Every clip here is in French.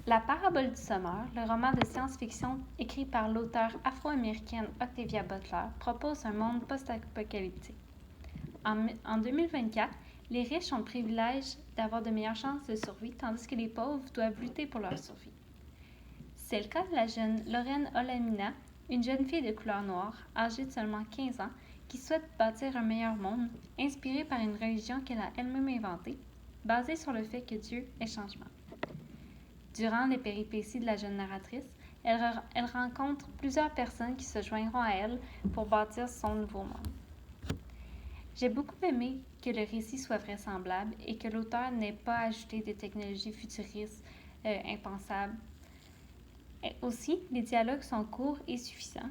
La parabole du sommeur, le roman de science-fiction écrit par l'auteure afro-américaine Octavia Butler, propose un monde post-apocalyptique. En 2024, les riches ont le privilège d'avoir de meilleures chances de survie, tandis que les pauvres doivent lutter pour leur survie. C'est le cas de la jeune Lorraine Olamina, une jeune fille de couleur noire, âgée de seulement 15 ans, qui souhaite bâtir un meilleur monde, inspirée par une religion qu'elle a elle-même inventée, basée sur le fait que Dieu est changement. Durant les péripéties de la jeune narratrice, elle rencontre plusieurs personnes qui se joindront à elle pour bâtir son nouveau monde. J'ai beaucoup aimé que le récit soit vraisemblable et que l'auteur n'ait pas ajouté des technologies futuristes impensables. Et aussi, les dialogues sont courts et suffisants,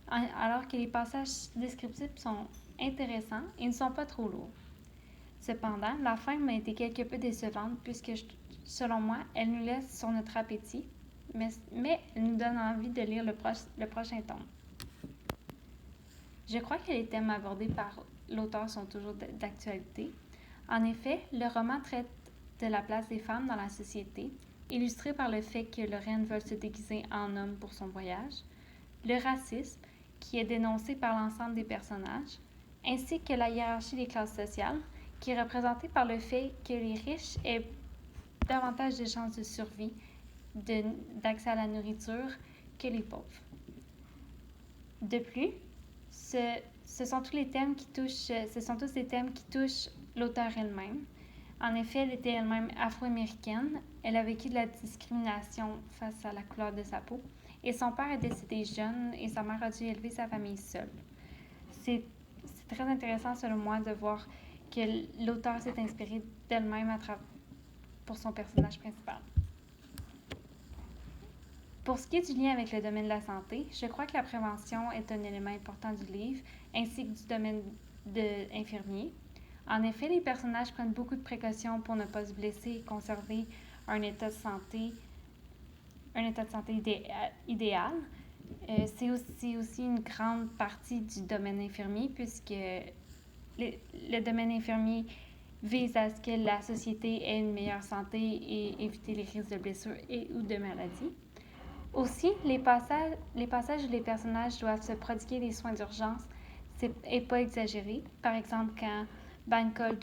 alors que les passages descriptifs sont intéressants et ne sont pas trop lourds. Cependant, la fin m'a été quelque peu décevante puisque, selon moi, elle nous laisse sur notre appétit, mais elle nous donne envie de lire le prochain tome. Je crois que les thèmes abordés par l'auteur sont toujours d'actualité. En effet, le roman traite de la place des femmes dans la société, illustré par le fait que Lorraine veut se déguiser en homme pour son voyage, le racisme, qui est dénoncé par l'ensemble des personnages, ainsi que la hiérarchie des classes sociales, qui est représentée par le fait que les riches aient davantage de chances de survie, d'accès à la nourriture que les pauvres. De plus, ce sont tous des thèmes qui touchent l'auteure elle-même. En effet, elle était elle-même afro-américaine. Elle a vécu de la discrimination face à la couleur de sa peau. Et son père est décédé jeune et sa mère a dû élever sa famille seule. C'est très intéressant, selon moi, de voir que l'auteur s'est inspiré d'elle-même pour son personnage principal. Pour ce qui est du lien avec le domaine de la santé, je crois que la prévention est un élément important du livre, ainsi que du domaine infirmier. En effet, les personnages prennent beaucoup de précautions pour ne pas se blesser et conserver un état de santé idéal. C'est aussi une grande partie du domaine infirmier, puisque le domaine infirmier vise à ce que la société ait une meilleure santé et éviter les risques de blessures ou de maladies. Aussi, les passages où les personnages doivent se prodiguer des soins d'urgence n'est pas exagéré. Par exemple, quand Bancol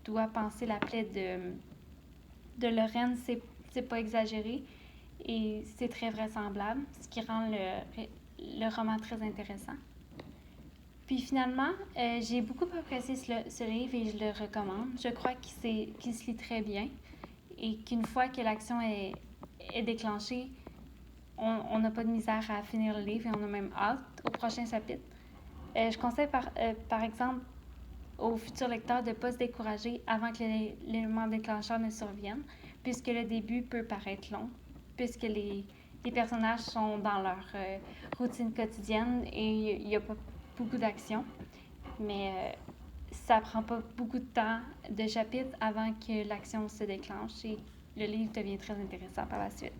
doit panser la plaie de Lorraine, c'est pas exagéré et c'est très vraisemblable, ce qui rend le roman très intéressant. Puis finalement, j'ai beaucoup apprécié ce livre et je le recommande. Je crois qu'il se lit très bien et qu'une fois que l'action est déclenchée, on n'a pas de misère à finir le livre et on a même hâte au prochain chapitre. Je conseille par exemple aux futurs lecteurs de ne pas se décourager avant que l'élément déclencheur ne survienne, puisque le début peut paraître long, puisque les personnages sont dans leur routine quotidienne et il n'y a pas beaucoup d'action. Mais ça prend pas beaucoup de temps de chapitre avant que l'action se déclenche et le livre devient très intéressant par la suite.